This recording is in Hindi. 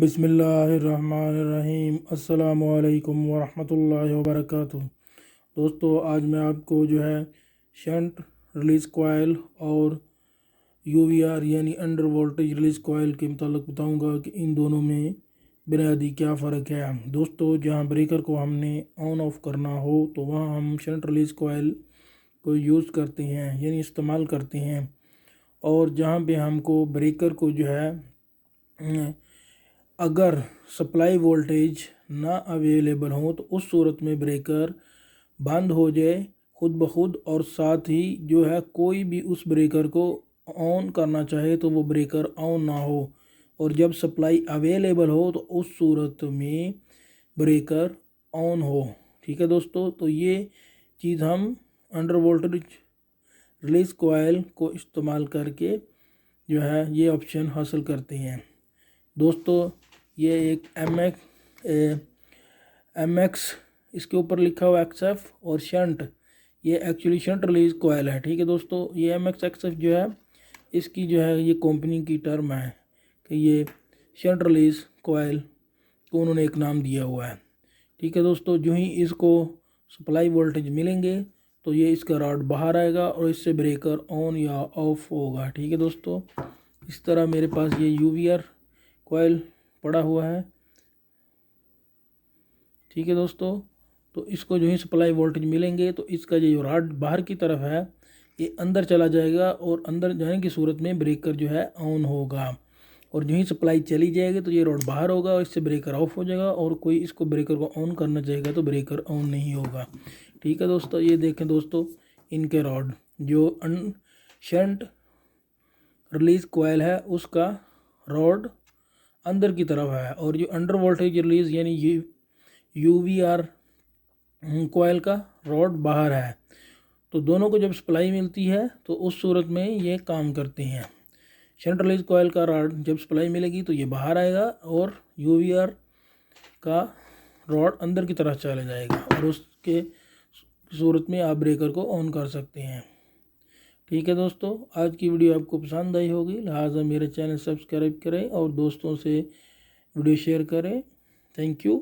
बिस्मिल्लाहिर्रहमानिर्रहीम अस्सलामुअलैकुम वरहमतुल्लाहि वबरकातुहू। दोस्तों, आज मैं आपको जो है शंट रिलीज़ कॉइल और यूवीआर यानी अंडर वोल्टेज रिलीज़ कॉइल के मुताल्लिक बताऊंगा कि इन दोनों में बुनियादी क्या फ़र्क है। दोस्तों, जहां ब्रेकर को हमने ऑन ऑफ करना हो तो वहां हम शंट रिलीज़ कॉइल को यूज़ करते हैं यानी इस्तेमाल करते हैं, और जहां पे हमको ब्रेकर को जो है अगर सप्लाई वोल्टेज ना अवेलेबल हो तो उस सूरत में ब्रेकर बंद हो जाए खुद ब खुद, और साथ ही जो है कोई भी उस ब्रेकर को ऑन करना चाहे तो वो ब्रेकर ऑन ना हो, और जब सप्लाई अवेलेबल हो तो उस सूरत में ब्रेकर ऑन हो। ठीक है दोस्तों, तो ये चीज़ हम अंडर वोल्टेज रिलीज़ कॉइल को इस्तेमाल करके जो है ये ऑप्शन हासिल करते हैं। दोस्तों, ये एक एम एक्स इसके ऊपर लिखा हुआ XF, और शंट ये एक्चुअली शंट रिलीज़ कॉइल है। ठीक है दोस्तों, ये MX XF जो है इसकी जो है ये कंपनी की टर्म है कि ये शंट रिलीज़ कॉइल को उन्होंने एक नाम दिया हुआ है। ठीक है दोस्तों, जो ही इसको सप्लाई वोल्टेज मिलेंगे तो ये इसका रॉड बाहर आएगा और इससे ब्रेकर ऑन या ऑफ होगा। ठीक है दोस्तों, इस तरह मेरे पास ये यूवीआर कॉइल पड़ा हुआ है। ठीक है दोस्तों, तो इसको जो ही सप्लाई वोल्टेज मिलेंगे तो इसका जो रॉड बाहर की तरफ है ये अंदर चला जाएगा, और अंदर जाने की सूरत में ब्रेकर जो है ऑन होगा, और जो ही सप्लाई चली जाएगी तो ये रॉड बाहर होगा और इससे ब्रेकर ऑफ हो जाएगा, और कोई इसको ब्रेकर को ऑन करना चाहेगा तो ब्रेकर ऑन नहीं होगा। ठीक है दोस्तों, ये देखें दोस्तों, इनके रॉड जो शंट रिलीज़ कॉइल है उसका रॉड अंदर की तरफ है, और जो अंडर वोल्टेज रिलीज़ यानी यूवीआर कॉइल का रॉड बाहर है। तो दोनों को जब सप्लाई मिलती है तो उस सूरत में ये काम करते हैं। शंट रिलीज़ कॉइल का रॉड जब सप्लाई मिलेगी तो ये बाहर आएगा, और यूवीआर का रॉड अंदर की तरफ चला जाएगा, और उसके सूरत में आप ब्रेकर को ऑन कर सकते हैं। ठीक है दोस्तों, आज की वीडियो आपको पसंद आई होगी, लिहाजा मेरे चैनल सब्सक्राइब करें और दोस्तों से वीडियो शेयर करें। Thank you.